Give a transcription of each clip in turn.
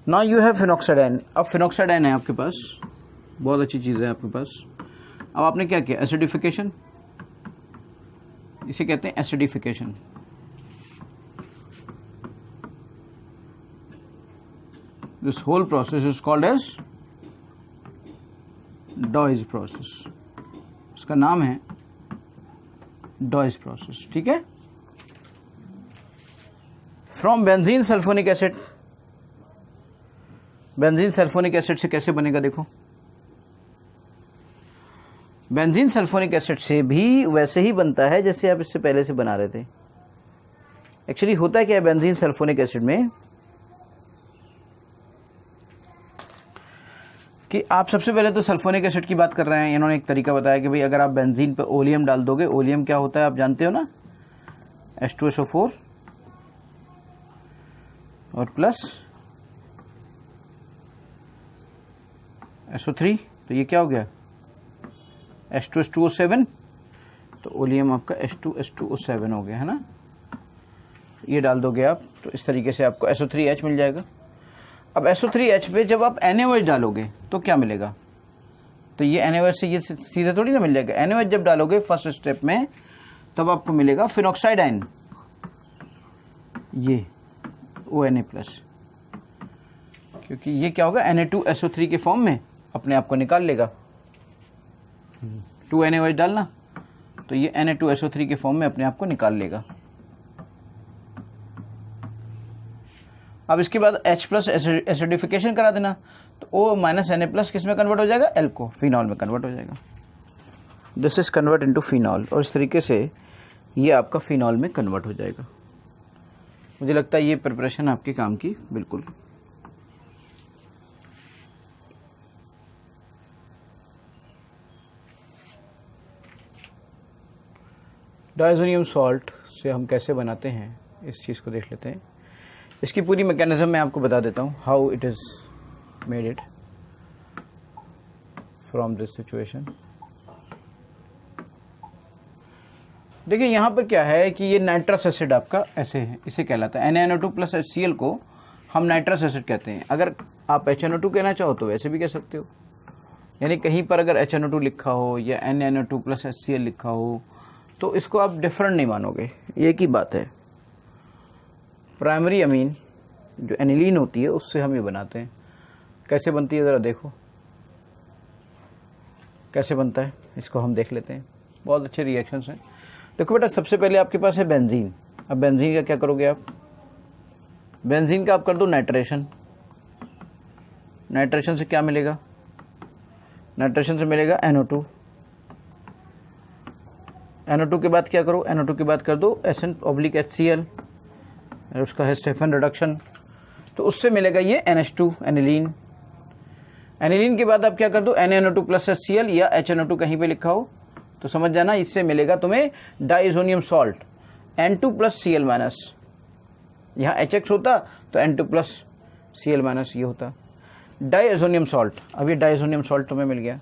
Now you have फिनॉक्साडाइन। अब फिनॉक्साडाइन है आपके पास, बहुत अच्छी चीज़ है आपके पास। अब आपने क्या किया, एसिडिफिकेशन, इसे कहते हैं acidification. This whole process is called as Dow's process. इसका नाम है डॉयज प्रोसेस, ठीक है। From benzene sulphonic acid, benzene sulphonic acid से कैसे बनेगा देखो, बेंजीन सल्फोनिक एसिड से भी वैसे ही बनता है जैसे आप इससे पहले से बना रहे थे। एक्चुअली होता क्या है बेंजीन सल्फोनिक एसिड में कि आप सबसे पहले तो सल्फोनिक एसिड की बात कर रहे हैं। इन्होंने एक तरीका बताया कि भाई अगर आप बेंजीन पे ओलियम डाल दोगे, ओलियम क्या होता है आप जानते हो ना, H2SO4 और प्लस SO3, तो ये क्या हो गया H2S2O7, तो ओलियम आपका H2S2O7 हो गया है ना। ये डाल दोगे आप तो इस तरीके से आपको SO3H मिल जाएगा। अब SO3H पे जब आप NaOH डालोगे तो क्या मिलेगा, तो ये NaOH से ये सीधे थोड़ी ना मिल जाएगा। NaOH जब डालोगे फर्स्ट स्टेप में तब आपको मिलेगा फिनॉक्साइडाइन, ये ONA+, क्योंकि ये क्या होगा Na2SO3 के फॉर्म में अपने आप को निकाल लेगा। 2 NaOH डालना तो ये Na2SO3 के फॉर्म में अपने आप को निकाल लेगा। अब इसके बाद H+ एसिडिफिकेशन करा देना तो O- Na+ किस में कन्वर्ट हो जाएगा, एल्को, फिनॉल में कन्वर्ट हो जाएगा। This is convert into phenol, और इस तरीके से ये आपका फिनॉल में कन्वर्ट हो जाएगा। मुझे लगता है ये प्रिपरेशन आपके काम की बिल्कुल। डायज़ोनियम सॉल्ट से हम कैसे बनाते हैं इस चीज़ को देख लेते हैं। इसकी पूरी मैकेनिज्म मैं आपको बता देता हूँ, how it is made it from this situation. देखिए यहाँ पर क्या है कि ये नाइट्रस एसिड आपका ऐसे है, इसे कहलाता है NaNO2+ HCl को हम नाइट्रस एसिड कहते हैं। अगर आप HNO2 कहना चाहो तो वैसे भी कह सकते हो, यानी कहीं पर अगर HNO2 लिखा हो या NaNO2+ HCl लिखा हो तो इसको आप डिफरेंट नहीं मानोगे, एक ही बात है। प्राइमरी अमीन जो एनिलीन होती है उससे हम ये बनाते हैं। कैसे बनती है ज़रा देखो, कैसे बनता है इसको हम देख लेते हैं। बहुत अच्छे रिएक्शंस हैं। देखो बेटा, सबसे पहले आपके पास है बेंजीन। अब बेंजीन का क्या करोगे आप, बेंजीन का आप कर दो नाइट्रेशन। नाइट्रेशन से क्या मिलेगा, नाइट्रेशन से मिलेगा NO2। NO2 के बाद क्या करो, NO2 के बाद कर दो SN/HCl, उसका है स्टेफन रिडक्शन, तो उससे मिलेगा ये NH2 एनिलीन। एनिलीन के बाद आप क्या कर दो NaNO2+ HCl या HNO2 कहीं पे लिखा हो तो समझ जाना, इससे मिलेगा तुम्हें डाइज़ोनियम सॉल्ट N2+Cl-। यहाँ HX होता तो N2+ Cl- ये होता डाइज़ोनियम सॉल्ट। अब ये डाइज़ोनियम सॉल्ट तुम्हें मिल गया।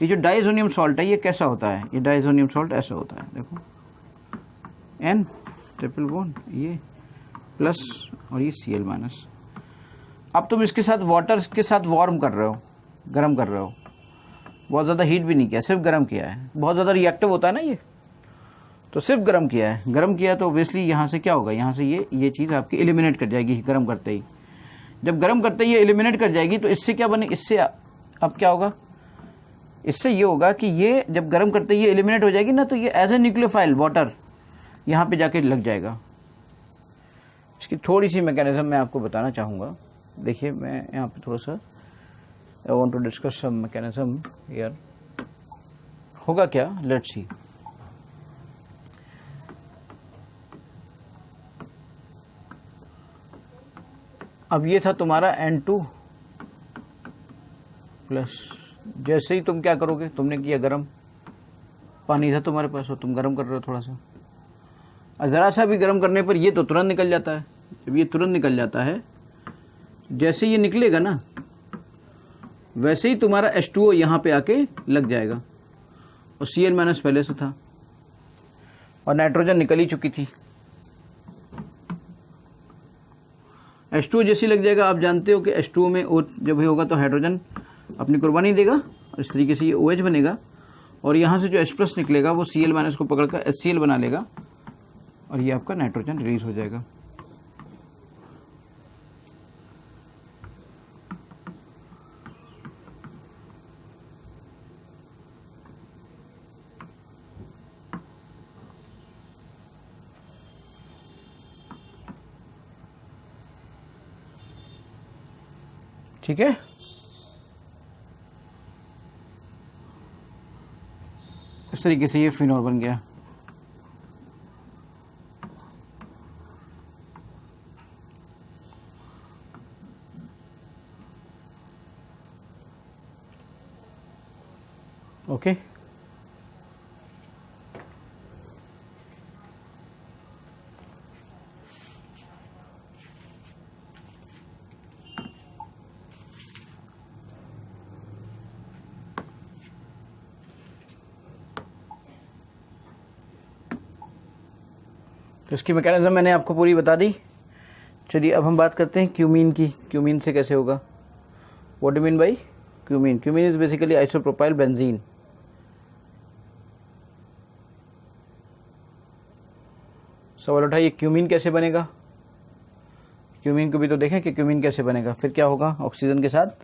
ये जो डाइज़ोनियम सॉल्ट है ये कैसा होता है, ये डाइज़ोनियम सॉल्ट ऐसा होता है, देखो N ट्रिपल ये प्लस और ये Cl-। अब तुम इसके साथ वाटर के साथ वार्म कर रहे हो, गर्म कर रहे हो, बहुत ज़्यादा हीट भी नहीं किया, सिर्फ गर्म किया है। बहुत ज़्यादा रिएक्टिव होता है ना ये, तो सिर्फ गर्म किया है। गर्म किया तो ऑब्वियसली यहाँ से क्या होगा, यहाँ से ये चीज़ आपकी एलिमिनेट कर जाएगी गर्म करते ही। जब गर्म करते ही ये एलिमिनेट कर जाएगी तो इससे क्या बने, इससे अब क्या होगा, इससे ये होगा कि ये जब गर्म करते ही ये एलिमिनेट हो जाएगी ना तो ये एज ए न्यूक्लियोफाइल वाटर यहाँ पे जाके लग जाएगा। इसकी थोड़ी सी मैकेनिज्म मैं आपको बताना चाहूँगा। देखिए मैं यहाँ पे थोड़ा सा I want to discuss some mechanism here. होगा क्या, लेट्स सी। अब ये था तुम्हारा N2+, जैसे ही तुम क्या करोगे, तुमने किया गर्म, पानी था तुम्हारे पास और तुम गर्म कर रहे हो थोड़ा सा, और ज़रा सा भी गर्म करने पर ये तो तुरंत निकल जाता है। जब ये तुरंत निकल जाता है, जैसे ये निकलेगा ना वैसे ही तुम्हारा H2O यहाँ पे आके लग जाएगा, और Cl- पहले से था और नाइट्रोजन निकल ही चुकी थी। H2O जैसी लग जाएगा। आप जानते हो कि H2O में O जब भी होगा तो हाइड्रोजन अपनी कुर्बानी देगा और इस तरीके से ये OH बनेगा और यहाँ से जो H+ निकलेगा वो Cl- माइनस को पकड़कर HCl बना लेगा और ये आपका नाइट्रोजन रिलीज हो जाएगा। ठीक है, इस तरीके से ये फिनोल बन गया। ओके, तो इसकी मैकेनिज्म मैंने आपको पूरी बता दी। चलिए अब हम बात करते हैं क्यूमीन की। क्यूमीन से कैसे होगा? What do mean by cumene? Cumene is basically isopropyl benzene. सवाल उठा, ये क्यूमीन कैसे बनेगा? क्यूमीन को भी तो देखें कि क्यूमीन कैसे बनेगा। फिर क्या होगा? ऑक्सीजन के साथ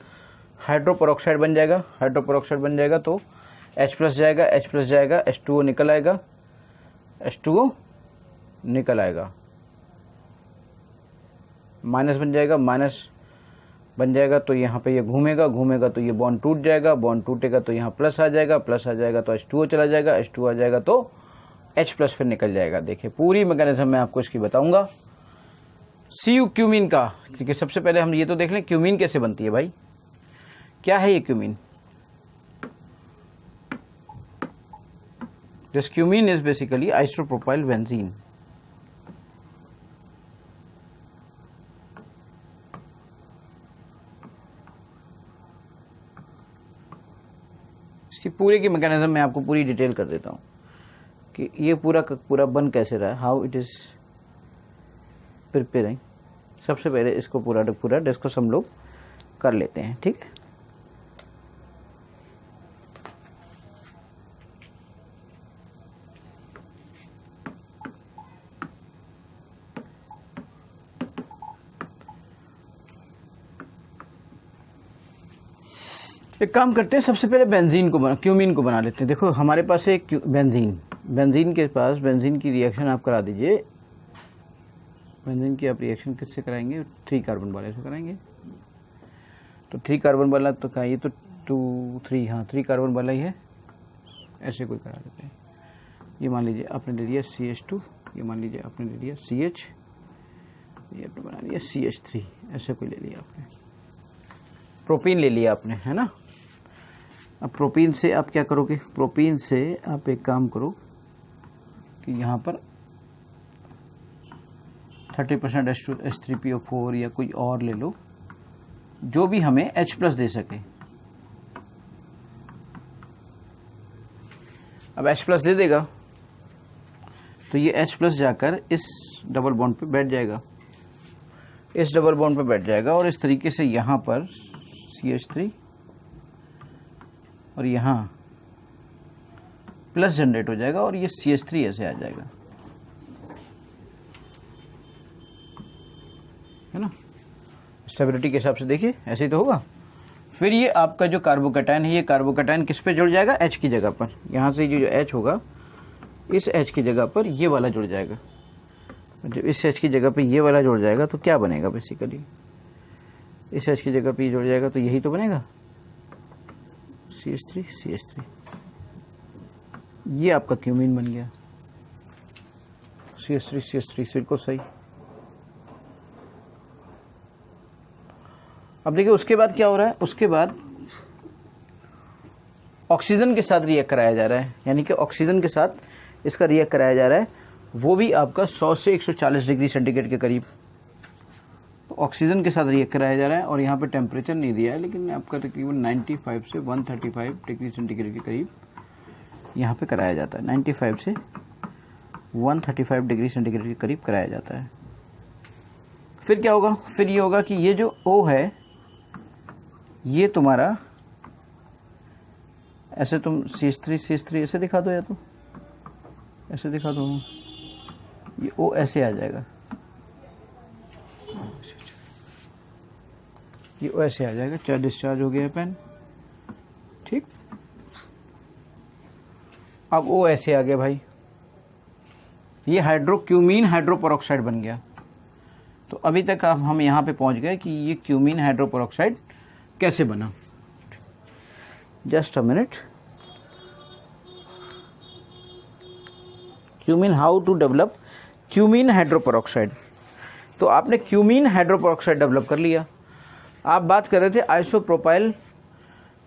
हाइड्रोपेरोक्साइड बन जाएगा। हाइड्रोपेरोक्साइड बन जाएगा तो H+ जाएगा, H+ जाएगा, H2O निकल आएगा, H2O निकल आएगा, माइनस बन जाएगा, माइनस बन जाएगा तो यहाँ पे ये घूमेगा, घूमेगा तो ये बॉन्ड टूट जाएगा, बॉन्ड टूटेगा तो यहाँ प्लस आ जाएगा, प्लस आ जाएगा तो H2O चला जाएगा, H2O आ जाएगा तो H+ फिर निकल जाएगा। देखिए पूरी मैकेनिज्म मैं आपको इसकी बताऊंगा। Cu क्यूमीन का, क्योंकि सबसे पहले हम ये तो देख लें क्यूमीन कैसे बनती है भाई। क्या है ये cumene? This cumene is basically isopropyl benzene. इसकी पूरी की मैकेनिज्म मैं आपको पूरी डिटेल कर देता हूँ कि ये पूरा का पूरा बन कैसे रहा है, हाउ इट इज प्रिपेयरिंग। सबसे पहले इसको पूरा डिस्कस हम लोग कर लेते हैं, ठीक है। एक काम करते हैं, सबसे पहले क्यूमीन को बना लेते हैं। देखो हमारे पास एक बेंजीन के पास बेंजीन की रिएक्शन आप करा दीजिए। बेंजीन की आप रिएक्शन किससे कराएंगे? 3 कार्बन वाले से कराएंगे। तो 3 कार्बन वाला तो क्या, ये तो 2 3, हाँ 3 कार्बन वाला ही है, ऐसे कोई करा देते हैं। ये मान लीजिए आपने ले लिया CH2, ये मान लीजिए आपने ले लिया CH, ये आपने बना लिया CH3, ऐसे कोई ले लिया आपने। प्रोपीन ले लिया आपने, है ना। अब प्रोपीन से आप क्या करोगे? प्रोपीन से आप एक काम करो कि यहाँ पर 30% H3PO4 या कोई और ले लो जो भी हमें H+ दे सके। अब H+ दे देगा तो ये H+ जाकर इस डबल बॉन्ड पे बैठ जाएगा, इस डबल बॉन्ड पे बैठ जाएगा और इस तरीके से यहाँ पर CH3 और यहाँ प्लस जनरेट हो जाएगा और ये CH3 ऐसे आ जाएगा, है ना। स्टेबिलिटी के हिसाब से देखिए ऐसे ही तो होगा। फिर ये आपका जो कार्बोकैटायन है, ये कार्बोकैटायन किस पे जुड़ जाएगा? H की जगह पर। यहाँ से जो H होगा इस H की जगह पर ये वाला जुड़ जाएगा। जब इस H की जगह पे ये वाला जुड़ जाएगा तो क्या बनेगा? बेसिकली इस H की जगह पे जुड़ जाएगा तो यही तो बनेगा, CH3। ये आपका क्यूमीन बन गया, CH3 बिल्कुल सही। अब देखिए उसके बाद क्या हो रहा है? उसके बाद ऑक्सीजन के साथ रिएक्ट कराया जा रहा है, यानी कि ऑक्सीजन के साथ इसका रिएक्ट कराया जा रहा है, वो भी आपका 100 से 140 डिग्री सेंटीग्रेड के करीब। ऑक्सीजन के साथ रिएक्ट कराया जा रहा है और यहाँ पे टेम्परेचर नहीं दिया है, लेकिन आपका तकरीबन 95 से 135 डिग्री सेंटीग्रेड के करीब यहाँ पे कराया जाता है। 95 से 135 डिग्री सेंटीग्रेड के करीब कराया जाता है। फिर क्या होगा, फिर ये होगा कि ये जो O है ये तुम्हारा ऐसे तुम CH3 ऐसे दिखा दो, या तो ऐसे दिखा दो, ये O ऐसे आ जाएगा, ये O ऐसे आ जाएगा। चाहे डिस्चार्ज हो गया पेन, ठीक। अब O ऐसे आ गया भाई, ये हाइड्रोक्यूमीन हाइड्रोपेरोक्साइड बन गया। तो अभी तक अब हम यहाँ पे पहुँच गए कि ये क्यूमीन हाइड्रोपेरोक्साइड कैसे बना। Just a minute. Cumene, how to develop cumene hydroperoxide. तो आपने क्यूमीन हाइड्रोपेरोक्साइड डेवलप कर लिया। आप बात कर रहे थे आइसोप्रोपाइल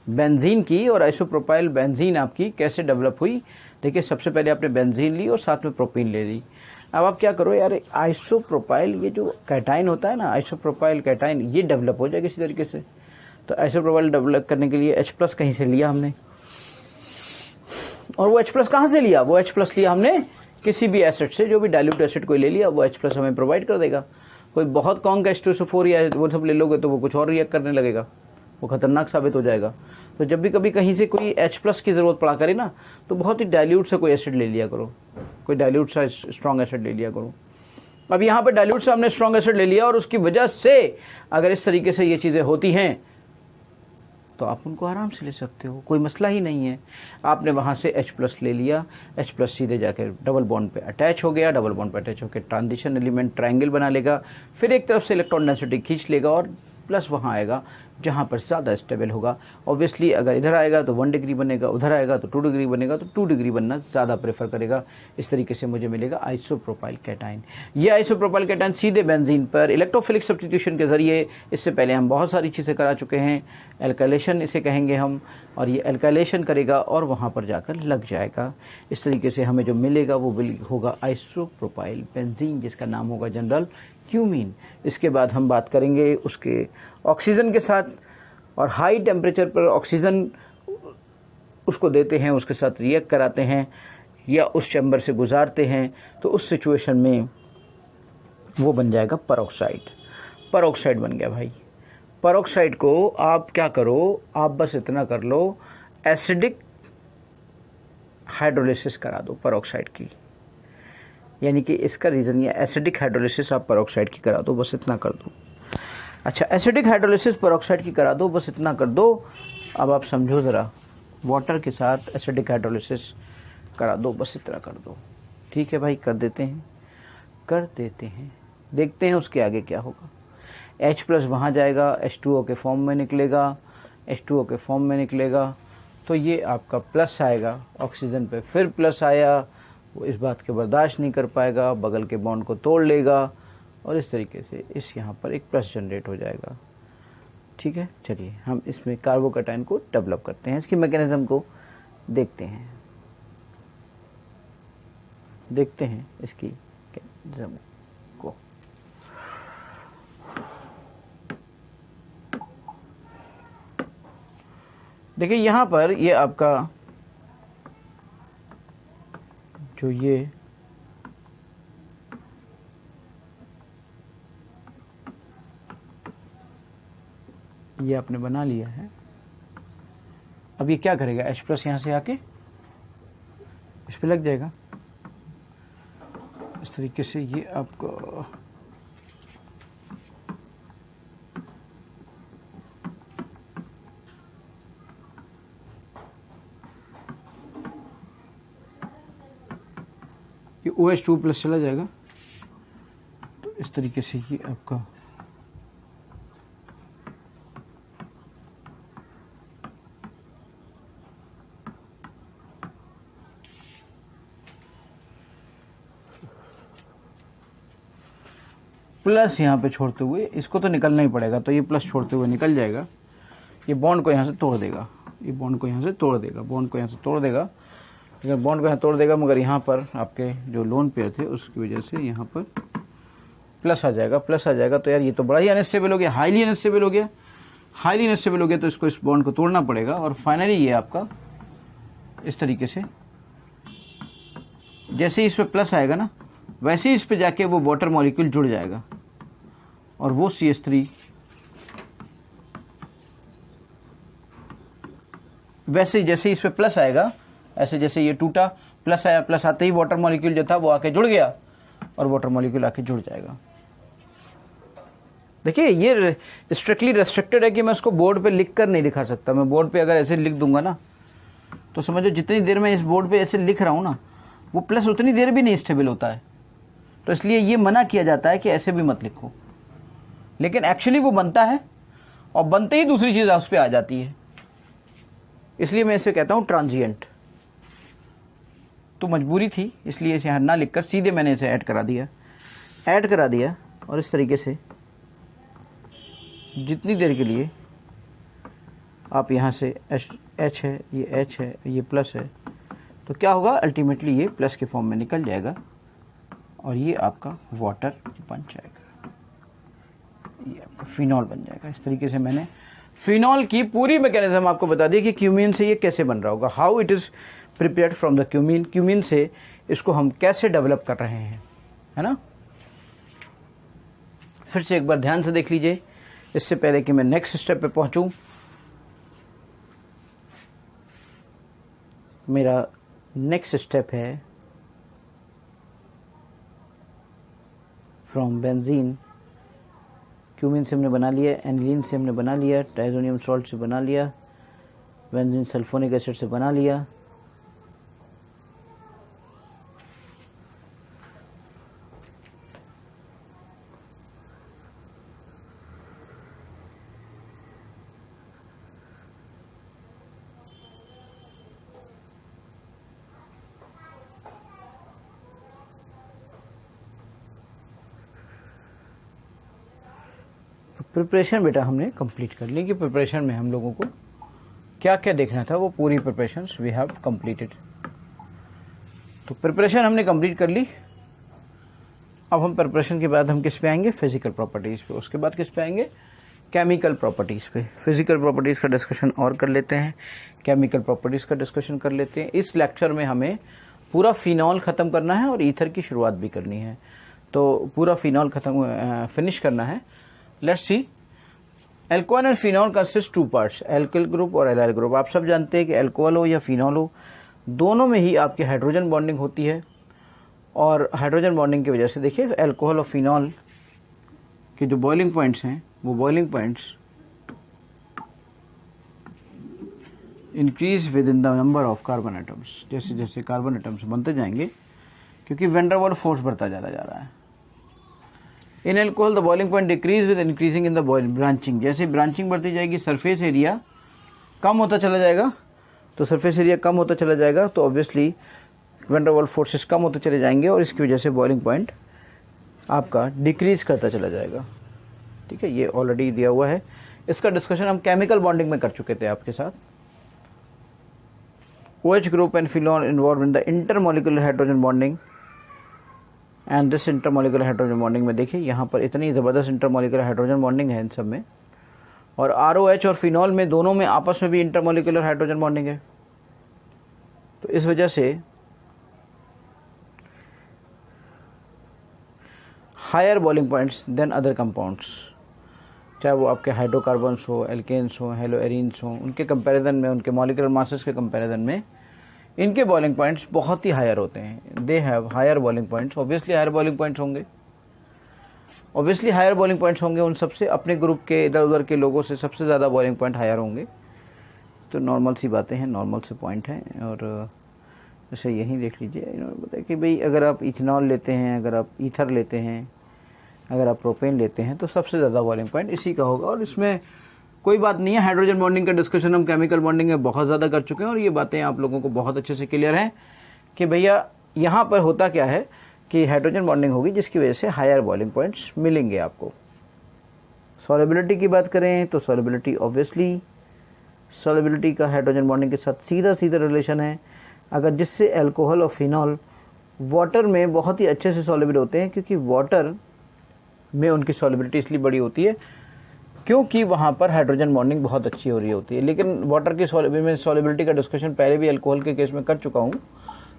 बेंजीन की, और आइसोप्रोपाइल बेंजीन आपकी कैसे डेवलप हुई। देखिए, सबसे पहले आपने बेंजीन ली और साथ में प्रोपीन ले ली। अब आप क्या करो यार, आइसोप्रोपाइल, ये जो कैटाइन होता है ना, आइसोप्रोपाइल कैटाइन, ये डेवलप हो जाए किसी तरीके से। तो आइसोप्रोपाइल डेवलप करने के लिए H+ कहीं से लिया हमने, और वो H+ कहाँ से लिया, वो H+ लिया हमने किसी भी एसिड से, जो भी डाइल्यूट एसिड कोई ले लिया, वो H+ हमें प्रोवाइड कर देगा। कोई बहुत कॉन्क H2SO4 या वो सब ले लोगे तो वो कुछ और रिएक्ट करने लगेगा, वो खतरनाक साबित हो जाएगा। तो जब भी कभी कहीं से कोई H+ की ज़रूरत पड़ा करे ना, तो बहुत ही डाइल्यूट से कोई एसिड ले लिया करो, कोई डाइल्यूट सा स्ट्रॉन्ग एसिड ले लिया करो। अब यहाँ पे डाइल्यूट से हमने स्ट्रॉन्ग एसिड ले लिया, और उसकी वजह से अगर इस तरीके से ये चीज़ें होती हैं तो आप उनको आराम से ले सकते हो, कोई मसला ही नहीं है। आपने वहाँ से H+ ले लिया, H+ सीधे जाके डबल बॉन्ड पे अटैच हो गया, डबल बॉन्ड पे अटैच होकर ट्रांजिशन एलिमेंट ट्रायंगल बना लेगा, फिर एक तरफ से इलेक्ट्रॉन डेंसिटी खींच लेगा और प्लस वहाँ आएगा जहाँ पर ज़्यादा स्टेबल होगा। ऑब्वियसली अगर इधर आएगा तो 1 डिग्री बनेगा, उधर आएगा तो 2 डिग्री बनेगा, तो 2 डिग्री बनना ज़्यादा प्रेफर करेगा। इस तरीके से मुझे मिलेगा आइसोप्रोपाइल कैटाइन। ये आइसोप्रोपाइल कैटाइन सीधे बेंजीन पर इलेक्ट्रोफिलिक सब्स्टिट्यूशन के ज़रिए, इससे पहले हम बहुत सारी चीज़ें करा चुके हैं, एल्काइलेशन इसे कहेंगे हम, और ये एल्काइलेशन करेगा और वहाँ पर जाकर लग जाएगा। इस तरीके से हमें जो मिलेगा वो होगा आइसोप्रोपाइल बेंजीन, जिसका नाम होगा जनरल क्यूमीन। इसके बाद हम बात करेंगे उसके ऑक्सीजन के साथ, और हाई टेम्परेचर पर ऑक्सीजन उसको देते हैं, उसके साथ रिएक्ट कराते हैं या उस चैम्बर से गुजारते हैं, तो उस सिचुएशन में वो बन जाएगा पेरोक्साइड। पेरोक्साइड बन गया भाई। पेरोक्साइड को आप क्या करो, आप बस इतना कर लो, एसिडिक हाइड्रोलिसिस करा दो पेरोक्साइड की, यानी कि इसका रीज़न ये एसिडिक हाइड्रोलिसिस आप पेरोक्साइड की करा दो, बस इतना कर दो। अच्छा, एसिडिक हाइड्रोलिसिस पेरोक्साइड की करा दो, बस इतना कर दो। अब आप समझो ज़रा, वाटर के साथ एसिडिक हाइड्रोलिसिस करा दो, बस इतना कर दो। ठीक है भाई, कर देते हैं, देखते हैं उसके आगे क्या होगा। H+ वहाँ जाएगा, H2O के फॉर्म में निकलेगा, तो ये आपका प्लस आएगा ऑक्सीजन पे, फिर प्लस आया, वो इस बात के बर्दाश्त नहीं कर पाएगा, बगल के बॉन्ड को तोड़ लेगा, और इस तरीके से इस यहाँ पर एक प्लस जनरेट हो जाएगा। ठीक है, चलिए हम इसमें कार्बोकैटायन को डेवलप करते हैं, इसकी मैकेनिज्म को देखते हैं इसकी मैकेनिज्म को। देखिए यहाँ पर ये आपका जो ये आपने बना लिया है। अब ये क्या करेगा, H+ यहाँ से आके इस पे लग जाएगा। इस तरीके से ये आपको ये OH2+ चला जाएगा। तो इस तरीके से ये आपका प्लस यहाँ पे छोड़ते हुए, इसको तो निकलना ही पड़ेगा, तो ये प्लस छोड़ते हुए निकल जाएगा। ये बॉन्ड को यहाँ से तोड़ देगा, अगर बॉन्ड को यहाँ तोड़ देगा, मगर यहाँ पर आपके जो लोन पेयर थे उसकी वजह से यहाँ पर प्लस आ जाएगा। तो यार ये तो बड़ा ही अनस्टेबल हो गया, हाईली अनस्टेबल हो गया, तो इसको इस बॉन्ड को तोड़ना पड़ेगा। और फाइनली ये आपका इस तरीके से, जैसे ही इस पर प्लस आएगा ना, वैसे ही इस पे जाके वो वाटर मॉलिक्यूल जुड़ जाएगा, और वो CH3 वैसे ही जैसे इस पे प्लस आएगा, ऐसे जैसे ये टूटा प्लस आया, प्लस आते ही वाटर मॉलिक्यूल जो था वो आके जुड़ गया और वाटर मॉलिक्यूल आके जुड़ जाएगा। देखिए ये स्ट्रिक्टली रेस्ट्रिक्टेड है कि मैं उसको बोर्ड पे लिख कर नहीं दिखा सकता। मैं बोर्ड पे अगर ऐसे लिख दूंगा ना तो समझो जितनी देर मैं इस बोर्ड पे ऐसे लिख रहा हूँ ना वो प्लस उतनी देर भी नहीं स्टेबल होता है। तो इसलिए ये मना किया जाता है कि ऐसे भी मत लिखो, लेकिन एक्चुअली वो बनता है और बनते ही दूसरी चीज़ उस पर आ जाती है। इसलिए मैं इसे कहता हूँ ट्रांजिएंट। तो मजबूरी थी इसलिए इसे यहाँ ना लिखकर सीधे मैंने इसे ऐड करा दिया और इस तरीके से जितनी देर के लिए आप यहाँ से H है, ये H है, ये प्लस है, तो क्या होगा अल्टीमेटली ये प्लस के फॉर्म में निकल जाएगा और ये आपका वाटर बन जाएगा, ये आपका फिनॉल बन जाएगा। इस तरीके से मैंने फिनॉल की पूरी मैकेनिज्म आपको बता दी कि क्यूमीन से ये कैसे बन रहा होगा, how it is prepared from the cumene, cumene से इसको हम कैसे डेवलप कर रहे हैं, है ना। फिर से एक बार ध्यान से देख लीजिए इससे पहले कि मैं नेक्स्ट स्टेप पे पहुंचूं। मेरा नेक्स्ट स्टेप है फ्रॉम बेंजीन, क्यूमीन से हमने बना लिया, एनिलीन से हमने बना लिया, ट्राइजोनियम सॉल्ट से बना लिया, बेंजीन सल्फोनिक एसिड से बना लिया, प्रिपरेशन बेटा हमने कंप्लीट कर ली कि प्रिपरेशन में हम लोगों को क्या क्या देखना था वो पूरी प्रिपरेशंस वी हैव कंप्लीटेड। तो प्रिपरेशन हमने कंप्लीट कर ली। अब हम प्रिपरेशन के बाद हम किस पे आएंगे, फिजिकल प्रॉपर्टीज़ पे। उसके बाद किस पे आएंगे, केमिकल प्रॉपर्टीज़ पे। फिजिकल प्रॉपर्टीज़ का डिस्कशन और कर लेते हैं, केमिकल प्रॉपर्टीज़ का डिस्कशन कर लेते हैं। इस लेक्चर में हमें पूरा फिनॉल ख़त्म करना है और ईथर की शुरुआत भी करनी है। तो पूरा फिनॉल फिनिश करना है। Let's see, alcohol and phenol consist two parts, alkyl group और एलाइल ग्रुप। आप सब जानते हैं कि एल्कोहल हो या फिनॉल हो, दोनों में ही आपकी हाइड्रोजन बॉन्डिंग होती है और हाइड्रोजन बॉन्डिंग की वजह से देखिए एल्कोहल और फिनॉल के जो बॉइलिंग पॉइंट्स हैं वो boiling points increase with in the number of carbon atoms. जैसे जैसे कार्बन एटम्स बनते जाएंगे क्योंकि वैन डर वाल्स फोर्स बढ़ता जा रहा है। In alcohol the boiling point decrease with increasing in the branching. जैसे ब्रांचिंग बढ़ती जाएगी सरफेस एरिया कम होता चला जाएगा, तो सरफेस एरिया कम होता चला जाएगा तो obviously van der Waals forces कम होते चले जाएंगे और इसकी वजह से बॉइलिंग पॉइंट आपका डिक्रीज करता चला जाएगा। ठीक है, ये ऑलरेडी दिया हुआ है। इसका डिस्कशन हम केमिकल बॉन्डिंग में कर चुके थे आपके साथ। OH group and phenol involved in the intermolecular hydrogen bonding and this intermolecular hydrogen bonding में देखिए यहाँ पर इतनी ज़बरदस्त intermolecular hydrogen bonding है इन सब में, और ROH और फिनॉल में दोनों में आपस में भी intermolecular hydrogen bonding है। तो इस वजह से higher boiling points than other compounds, चाहे वो आपके हाइड्रोकार्बन्स हो, एल्केन्स हो, हेलोएरिन्स हो, उनके कंपैरिजन में, उनके मॉलिक्यूलर मासेस के कंपैरिजन में इनके बॉइलिंग पॉइंट्स बहुत ही हायर होते हैं। They have higher boiling points. Obviously higher boiling points होंगे, ऑब्वियसली हायर बॉइलिंग पॉइंट्स होंगे। उन सबसे अपने ग्रुप के इधर उधर के लोगों से सबसे ज़्यादा बॉइलिंग पॉइंट हायर होंगे। तो नॉर्मल सी बातें हैं, नॉर्मल से पॉइंट हैं। और जैसे यहीं देख लीजिए, इन्होंने बताया कि भाई अगर आप इथेनॉल लेते हैं, अगर आप ईथर लेते हैं, अगर आप प्रोपेन लेते हैं तो सबसे ज़्यादा बॉइलिंग पॉइंट इसी का होगा। और इसमें कोई बात नहीं है, हाइड्रोजन बॉन्डिंग का डिस्कशन हम केमिकल बॉन्डिंग में बहुत ज़्यादा कर चुके हैं और ये बातें आप लोगों को बहुत अच्छे से क्लियर हैं कि भैया यहाँ पर होता क्या है कि हाइड्रोजन बॉन्डिंग होगी जिसकी वजह से हायर बॉइलिंग पॉइंट्स मिलेंगे आपको। सॉल्युबिलिटी की बात करें तो सॉल्युबिलिटी ऑब्वियसली सॉल्युबिलिटी का हाइड्रोजन बॉन्डिंग के साथ सीधा सीधा रिलेशन है। अगर जिससे एल्कोहल और फिनॉल वाटर में बहुत ही अच्छे से सॉल्युबल होते हैं, क्योंकि वाटर में उनकी सॉल्युबिलिटी इसलिए बड़ी होती है क्योंकि वहाँ पर हाइड्रोजन बॉन्डिंग बहुत अच्छी हो रही होती है। लेकिन वाटर की सॉल्युबिलिटी का डिस्कशन पहले भी अल्कोहल के केस में कर चुका हूँ,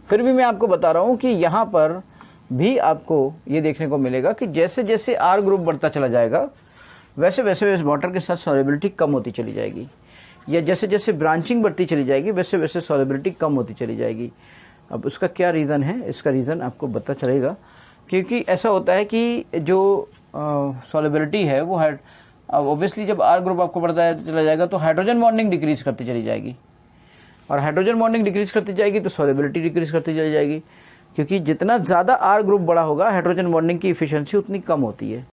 फिर भी मैं आपको बता रहा हूँ कि यहाँ पर भी आपको ये देखने को मिलेगा कि जैसे जैसे आर ग्रुप बढ़ता चला जाएगा वैसे वैसे इस वाटर के साथ सॉल्युबिलिटी कम होती चली जाएगी, या जैसे जैसे ब्रांचिंग बढ़ती चली जाएगी वैसे वैसे सॉल्युबिलिटी कम होती चली जाएगी। अब उसका क्या रीज़न है, इसका रीज़न आपको पता चलेगा, क्योंकि ऐसा होता है कि जो सॉल्युबिलिटी है वो ऑब्वियसली जब आर ग्रुप आपको बढ़ता चला जाएगा तो हाइड्रोजन बॉन्डिंग डिक्रीज करती चली जाएगी, और हाइड्रोजन बॉन्डिंग डिक्रीज करती जाएगी तो सॉल्युबिलिटी डिक्रीज करती चली जाएगी, क्योंकि जितना ज़्यादा आर ग्रुप बड़ा होगा हाइड्रोजन बॉन्डिंग की इफिशिएंसी उतनी कम होती है।